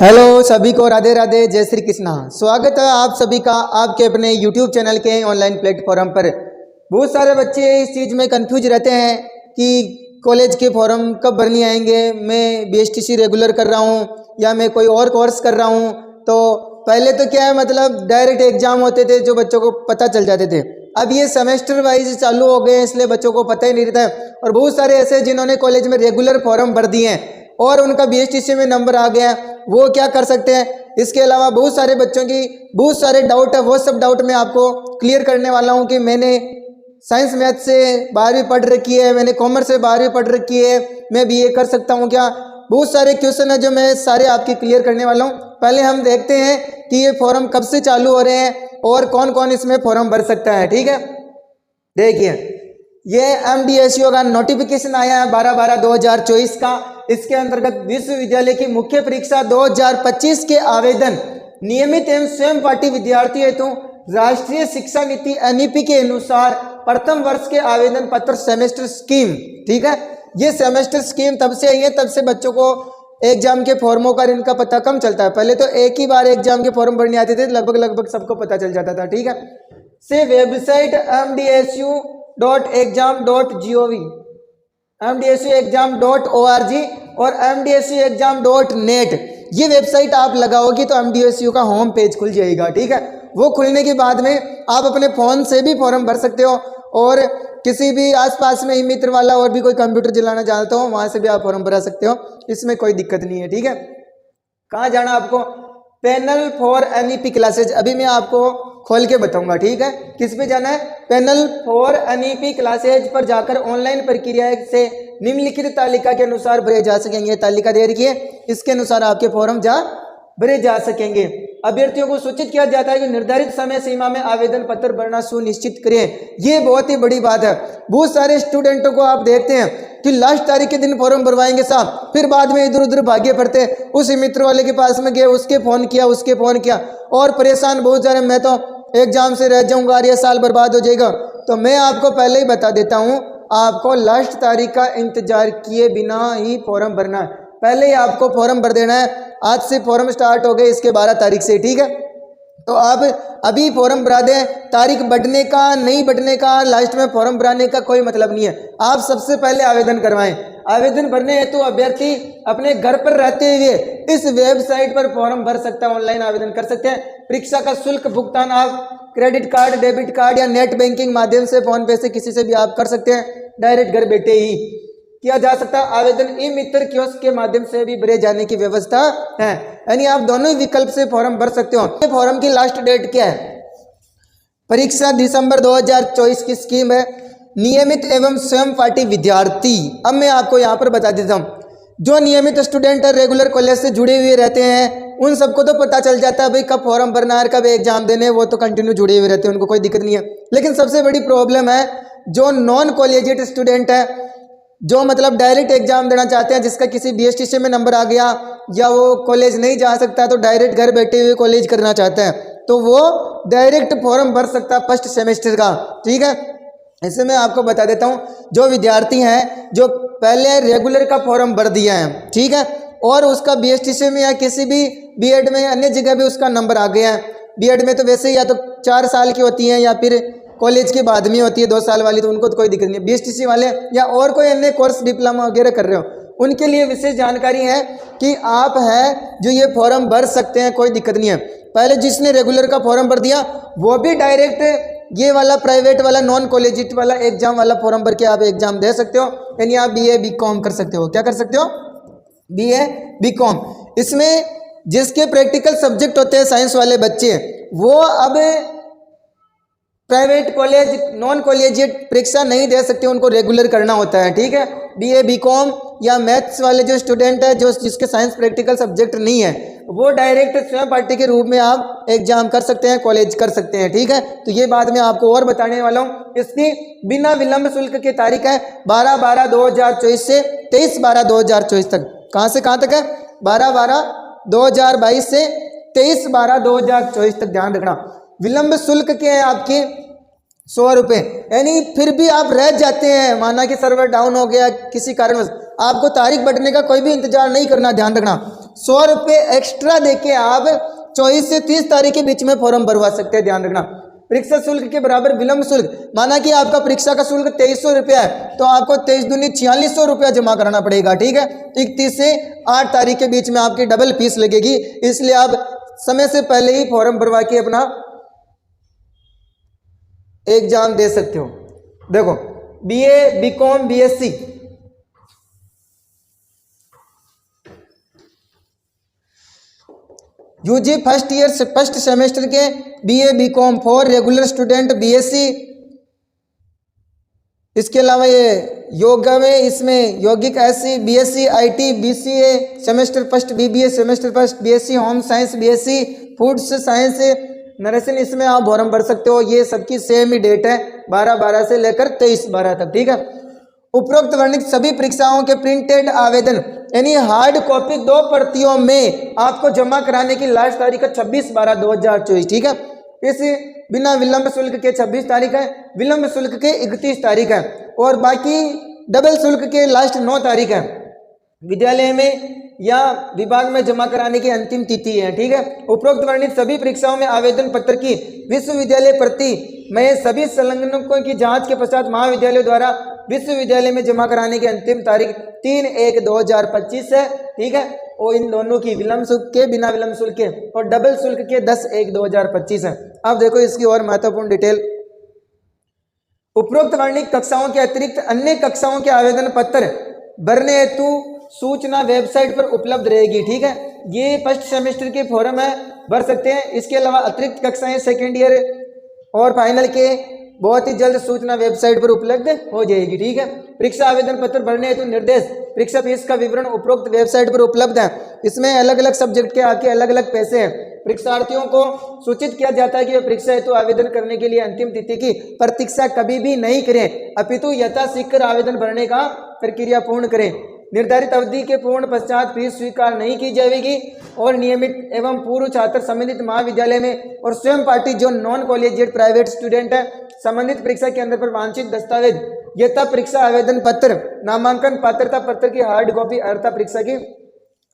Hello सभी को, राधे राधे, जय श्री कृष्णा। स्वागत है आप सभी का आपके अपने यूट्यूब चैनल के ऑनलाइन प्लेटफॉर्म पर। बहुत सारे बच्चे इस चीज़ में कंफ्यूज रहते हैं कि कॉलेज के फॉर्म कब भरने आएंगे। मैं बीएसटीसी रेगुलर कर रहा हूँ या मैं कोई और कोर्स कर रहा हूँ। तो पहले तो क्या है, मतलब डायरेक्ट एग्जाम होते थे जो बच्चों को पता चल जाते थे। अब ये सेमेस्टर वाइज चालू हो गए, इसलिए बच्चों को पता ही नहीं रहता है। और बहुत सारे ऐसे जिन्होंने कॉलेज में रेगुलर फॉर्म भर दिए हैं और उनका बीएसटीसी में नंबर आ गया, वो क्या कर सकते हैं। इसके अलावा बहुत सारे बच्चों की बहुत सारे डाउट है, वो सब डाउट मैं आपको क्लियर करने वाला हूँ कि मैंने साइंस मैथ से 12वीं पढ़ रखी है, मैंने कॉमर्स से 12वीं पढ़ रखी है, मैं बीए कर सकता हूँ क्या। बहुत सारे क्वेश्चन है जो मैं सारे आपके क्लियर करने वाला हूँ। पहले हम देखते हैं कि ये फॉर्म कब से चालू हो रहे हैं और कौन कौन इसमें फॉर्म भर सकता है। ठीक है, देखिए ये एमडीएसयू का नोटिफिकेशन आया है 12/12/2024 का। इसके अंतर्गत विश्वविद्यालय की मुख्य परीक्षा 2025 के आवेदन नियमित एवं स्वयं पाठी विद्यार्थी हेतु राष्ट्रीय शिक्षा नीति एनईपी के अनुसार प्रथम वर्ष के आवेदन पत्र सेमेस्टर स्कीम। ठीक है, ये सेमेस्टर स्कीम तब से आई है, तब से बच्चों को एग्जाम के फॉर्मों का इनका पता कम चलता है। पहले तो एक ही बार एग्जाम के फॉर्म भरने आते थे, लगभग सबको पता चल जाता था। ठीक है, से वेबसाइट mdsu.exam.gov, mdsu.exam.org और mdsu.exam.net, ये वेबसाइट आप लगाओगी तो mdsu का होम पेज खुल जाएगा। ठीक है, वो खुलने के बाद में आप अपने फ़ोन से भी फॉर्म भर सकते हो और किसी भी आसपास में ही मित्र वाला और भी कोई कंप्यूटर चलाना जानता हो वहाँ से भी आप फॉर्म भरा सकते हो, इसमें कोई दिक्कत नहीं है। ठीक है, कहाँ जाना आपको, पैनल फॉर एनईपी क्लासेज, अभी मैं आपको खोल के बताऊंगा। ठीक है, किस पे जाना है, पैनल फॉर एनईपी क्लासेज पर जाकर ऑनलाइन प्रक्रिया से निम्नलिखित तालिका के अनुसार भरे जा सकेंगे। तालिका दे रखी है, इसके अनुसार आपके फॉर्म भरे जा सकेंगे। अभ्यर्थियों को सूचित किया जाता है कि निर्धारित समय सीमा में आवेदन पत्र भरना सुनिश्चित करें। ये बहुत ही बड़ी बात है। बहुत सारे स्टूडेंटों को आप देखते हैं कि लास्ट तारीख के दिन फॉर्म भरवाएंगे साहब, फिर बाद में इधर उधर भागे पड़ते, उसी मित्र वाले के पास में गए, उसके फ़ोन किया और परेशान बहुत सारे, मैं तो एग्जाम से रह जाऊंगा, ये साल बर्बाद हो जाएगा। तो मैं आपको पहले ही बता देता हूँ, आपको लास्ट तारीख का इंतजार किए बिना ही फॉर्म भरना है। पहले ही आपको फॉर्म भर देना है। आज से फॉर्म स्टार्ट हो गए इसके 12 तारीख से। ठीक है, तो आप अभी फॉर्म भरा दें। तारीख बढ़ने का नहीं बढ़ने का, लास्ट में फॉर्म भराने का कोई मतलब नहीं है। आप सबसे पहले आवेदन करवाएं। आवेदन भरने हेतु अभ्यर्थी अपने घर पर रहते हुए इस वेबसाइट पर फॉर्म भर सकता है, ऑनलाइन आवेदन कर सकते हैं। परीक्षा का शुल्क भुगतान आप क्रेडिट कार्ड, डेबिट कार्ड या नेट बैंकिंग माध्यम से, फोन पे से, किसी से भी आप कर सकते हैं। डायरेक्ट घर बैठे ही किया जा सकता है। आवेदन ई मित्र कियोस्क के माध्यम से भी भरे जाने की व्यवस्था है, यानी आप दोनों विकल्प से फॉर्म भर सकते हो। फॉर्म की लास्ट डेट क्या है, परीक्षा दिसंबर 2024 की स्कीम है। नियमित एवं स्वयं पाठी विद्यार्थी, अब मैं आपको यहाँ पर बता देता हूँ, जो नियमित स्टूडेंट है, रेगुलर कॉलेज से जुड़े हुए रहते हैं, उन सबको तो पता चल जाता है भाई कब फॉर्म भरना है, कब एग्जाम देने, वो तो कंटिन्यू जुड़े हुए रहते हैं, उनको कोई दिक्कत नहीं है। लेकिन सबसे बड़ी प्रॉब्लम है जो नॉन कॉलेजिएट स्टूडेंट है, जो मतलब डायरेक्ट एग्जाम देना चाहते हैं, जिसका किसी बीएसटीसी में नंबर आ गया या वो कॉलेज नहीं जा सकता तो डायरेक्ट घर बैठे हुए कॉलेज करना चाहता है, तो वो डायरेक्ट फॉर्म भर सकता है फर्स्ट सेमेस्टर का। ठीक है, इसे मैं आपको बता देता हूँ, जो विद्यार्थी हैं जो पहले रेगुलर का फॉर्म भर दिया है, ठीक है, और उसका बीएसटीसी में या किसी भी बीएड में अन्य जगह भी उसका नंबर आ गया है। बीएड में तो वैसे ही या तो 4 साल की होती हैं या फिर कॉलेज के बाद में होती है 2 साल वाली, तो उनको तो कोई दिक्कत नहीं है। बीएसटीसी वाले या और कोई अन्य कोर्स डिप्लोमा वगैरह कर रहे हो, उनके लिए विशेष जानकारी है कि आप है जो ये फॉर्म भर सकते हैं, कोई दिक्कत नहीं है। पहले जिसने रेगुलर का फॉर्म भर दिया वो भी डायरेक्ट ये वाला प्राइवेट वाला नॉन कॉलेजिएट वाला एग्जाम वाला फॉर्म भर के आप एग्जाम दे सकते हो, यानी आप बीए बीकॉम कर सकते हो। क्या कर सकते हो, बीए बीकॉम। इसमें जिसके प्रैक्टिकल सब्जेक्ट होते हैं साइंस वाले बच्चे, वो अब प्राइवेट कॉलेज नॉन कॉलेजिएट परीक्षा नहीं दे सकते, उनको रेगुलर करना होता है। ठीक है, बीए बीकॉम या मैथ्स वाले जो स्टूडेंट है, जो जिसके साइंस प्रैक्टिकल सब्जेक्ट नहीं है, वो डायरेक्ट स्वयं पाठी के रूप में आप एग्जाम कर सकते हैं, कॉलेज कर सकते हैं। ठीक है, तो ये बात मैं आपको और बताने वाला हूँ। इसकी बिना विलंब शुल्क की तारीख है 12/12/2024 से 23/12/2024 तक। कहाँ से कहाँ तक है, 12/12/2022 से 23/12/2024 तक। ध्यान रखना, विलंब शुल्क क्या है आपकी 100 रुपये, यानी फिर भी आप रह जाते हैं, माना कि सर्वर डाउन हो गया किसी कारणवश, आपको तारीख बढ़ने का कोई भी इंतजार नहीं करना। ध्यान रखना, 100 रुपये एक्स्ट्रा देके आप 24 से 30 तारीख के बीच में फॉर्म भरवा सकते हैं। ध्यान रखना, परीक्षा शुल्क के बराबर विलंब शुल्क, माना कि आपका परीक्षा का शुल्क 2300 रुपया है तो आपको 23 दूनी 4600 रुपया जमा कराना पड़ेगा। ठीक है, 31 से 8 तारीख के बीच में आपकी डबल फीस लगेगी, इसलिए आप समय से पहले ही फॉर्म भरवा के अपना एग्जाम दे सकते हो। देखो, BA, BCom, BSc, UG first year से फर्स्ट सेमेस्टर के BA, BCom for regular student, BSc, इसके अलावा ये योगा में इसमें यौगिक SC, BSc IT, BCA semester first, BBA semester first, BSc home science, BSc foods science, nursing, इसमें आप फॉर्म भर सकते हो। ये सबकी सेम ही डेट है, 12/12 से लेकर 23/12 तक। ठीक है, उपरोक्त वर्णित सभी परीक्षाओं के प्रिंटेड आवेदन यानी हार्ड कॉपी 2 प्रतियों में आपको जमा कराने की लास्ट तारीख है 26/12/2024। ठीक है, इस बिना विलंब शुल्क के 26 तारीख है, विलंब शुल्क के 31 तारीख है और बाकी डबल शुल्क के लास्ट 9 तारीख है। विद्यालय में या विभाग में जमा कराने की अंतिम तिथि है। ठीक है, उपरोक्त वर्णित सभी परीक्षाओं में आवेदन पत्र की विश्वविद्यालय प्रति में सभी संलग्नकों की जांच के पश्चात महाविद्यालय द्वारा विश्वविद्यालय में जमा कराने की अंतिम तारीख 3/1/2025 है। ठीक है, और इन दोनों की विलंब शुल्क के, बिना विलंब शुल्क के और डबल शुल्क के 10/1/2025 है। अब देखो इसकी और महत्वपूर्ण डिटेल, उपरोक्त वर्णित कक्षाओं के अतिरिक्त अन्य कक्षाओं के आवेदन पत्र भरने हेतु सूचना वेबसाइट पर उपलब्ध रहेगी। ठीक है, ये फर्स्ट सेमेस्टर के फॉर्म है, भर सकते हैं। इसके अलावा अतिरिक्त कक्षाएं सेकेंड ईयर और फाइनल के बहुत ही जल्द सूचना वेबसाइट पर उपलब्ध हो जाएगी। ठीक है, परीक्षा आवेदन पत्र भरने हेतु निर्देश, परीक्षा फीस का विवरण उपरोक्त वेबसाइट पर उपलब्ध है। इसमें अलग अलग सब्जेक्ट के आपके अलग अलग पैसे हैं। परीक्षार्थियों को सूचित किया जाता है कि वे परीक्षा हेतु आवेदन करने के लिए अंतिम तिथि की प्रतीक्षा कभी भी नहीं करें, अपितु यथाशीघ्र आवेदन भरने का प्रक्रिया पूर्ण करें। निर्धारित अवधि के पूर्ण पश्चात फीस स्वीकार नहीं की जाएगी और नियमित एवं पूर्व छात्र संबंधित महाविद्यालय में और स्वयं पार्टी जो नॉन कॉलेजिएट प्राइवेट स्टूडेंट है संबंधित परीक्षा केंद्र पर वांछित दस्तावेज यथा परीक्षा आवेदन पत्र, नामांकन पात्रता पत्र की हार्ड कॉपी, अर्था परीक्षा की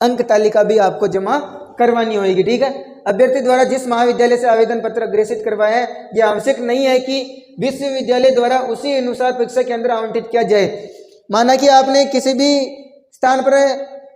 अंक तालिका भी आपको जमा करवानी होगी। ठीक है, अभ्यर्थी द्वारा जिस महाविद्यालय से आवेदन पत्र अग्रेसित करवाया है यह आवश्यक नहीं है कि विश्वविद्यालय द्वारा उसी अनुसार परीक्षा केंद्र आवंटित किया जाए। माना कि आपने किसी भी स्थान पर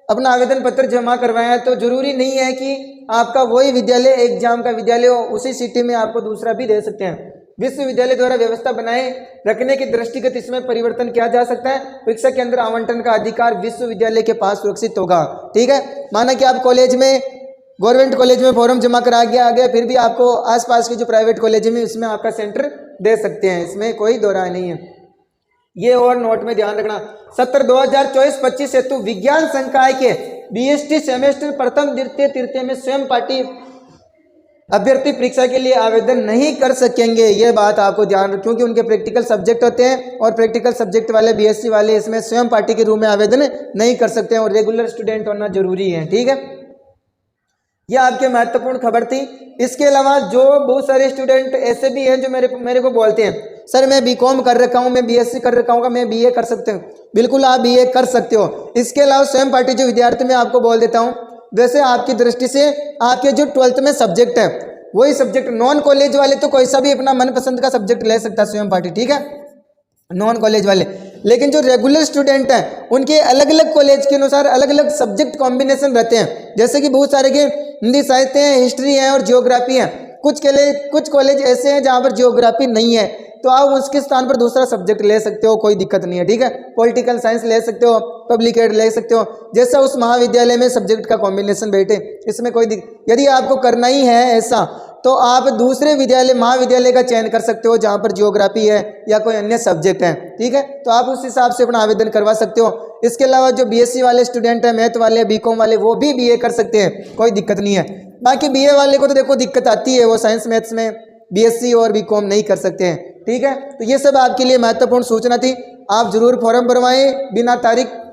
अपना आवेदन पत्र जमा करवाया है तो जरूरी नहीं है कि आपका वही विद्यालय एग्जाम का विद्यालय हो, उसी सिटी में आपको दूसरा भी दे सकते हैं। विश्वविद्यालय द्वारा व्यवस्था बनाए रखने के दृष्टिगत इसमें परिवर्तन किया जा सकता है। परीक्षा केंद्र आवंटन का अधिकार विश्वविद्यालय के पास सुरक्षित होगा। ठीक है, माना कि आप कॉलेज में, गवर्नमेंट कॉलेज में फॉर्म जमा करा के आ गए, फिर भी आपको आसपास के जो प्राइवेट कॉलेज में उसमें आपका सेंटर दे सकते हैं, इसमें कोई दो राय नहीं है। ये और नोट में ध्यान रखना, सत्र 2024-25 हेतु विज्ञान संकाय के बीएसटी सेमेस्टर प्रथम, द्वितीय, तृतीय में स्वयं पार्टी अभ्यर्थी परीक्षा के लिए आवेदन नहीं कर सकेंगे। ये बात आपको ध्यान रखें क्योंकि उनके प्रैक्टिकल सब्जेक्ट होते हैं और प्रैक्टिकल सब्जेक्ट वाले बीएससी वाले इसमें स्वयं पार्टी के रूप में आवेदन नहीं कर सकते हैं और रेगुलर स्टूडेंट होना जरूरी है। ठीक है, यह आपके महत्वपूर्ण खबर थी। इसके अलावा जो बहुत सारे स्टूडेंट ऐसे भी हैं जो मेरे को बोलते हैं सर मैं बीकॉम कर रखा हूँ, मैं बीएससी कर रखा हूँ, मैं बीए कर सकते हूँ। बिल्कुल आप बीए कर सकते हो। इसके अलावा स्वयं पार्टी जो विद्यार्थी मैं आपको बोल देता हूँ, वैसे आपकी दृष्टि से आपके जो 12th में सब्जेक्ट है वही सब्जेक्ट, नॉन कॉलेज वाले तो कोई सा भी अपना मनपसंद का सब्जेक्ट ले सकता है स्वयं पार्टी। ठीक है, नॉन कॉलेज वाले, लेकिन जो रेगुलर स्टूडेंट हैं उनके अलग अलग कॉलेज के अनुसार अलग अलग सब्जेक्ट कॉम्बिनेशन रहते हैं। जैसे कि बहुत सारे के हिंदी साहित्य है, हिस्ट्री है और जियोग्राफी है। कुछ कॉलेज ऐसे हैं जहाँ पर जियोग्राफी नहीं है तो आप उसके स्थान पर दूसरा सब्जेक्ट ले सकते हो, कोई दिक्कत नहीं है। ठीक है, पॉलिटिकल साइंस ले सकते हो, पब्लिक एड ले सकते हो, जैसा उस महाविद्यालय में सब्जेक्ट का कॉम्बिनेशन बैठे, इसमें कोई दिक्कत। यदि आपको करना ही है ऐसा तो आप दूसरे विद्यालय महाविद्यालय का चयन कर सकते हो जहाँ पर जियोग्राफी है या कोई अन्य सब्जेक्ट है। ठीक है, तो आप उस हिसाब से अपना आवेदन करवा सकते हो। इसके अलावा जो बीएससी वाले स्टूडेंट हैं, मैथ वाले, बीकॉम वाले, वो भी बीए कर सकते हैं, कोई दिक्कत नहीं है। बाकी बीए वाले को तो देखो दिक्कत आती है, वो साइंस मैथ्स में बीएससी और बीकॉम नहीं कर सकते हैं। ठीक है, तो ये सब आपके लिए महत्वपूर्ण सूचना थी। आप जरूर फॉर्म भरवाएं बिना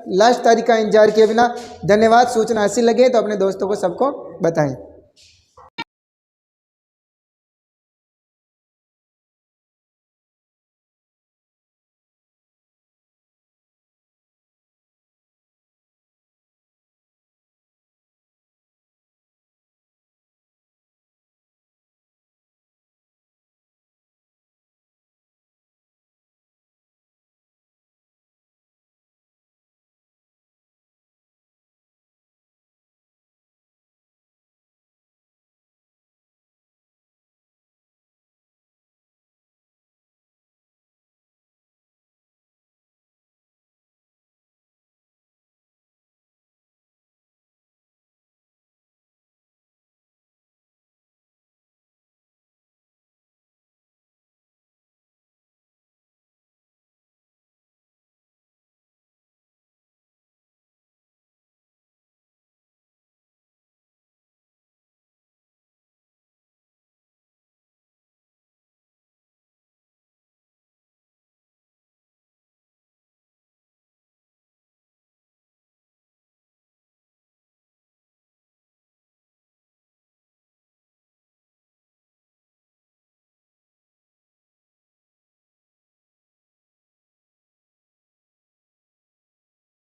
लास्ट तारीख का इंतजार किए बिना। धन्यवाद। सूचना ऐसी लगे तो अपने दोस्तों को सबको बताएं।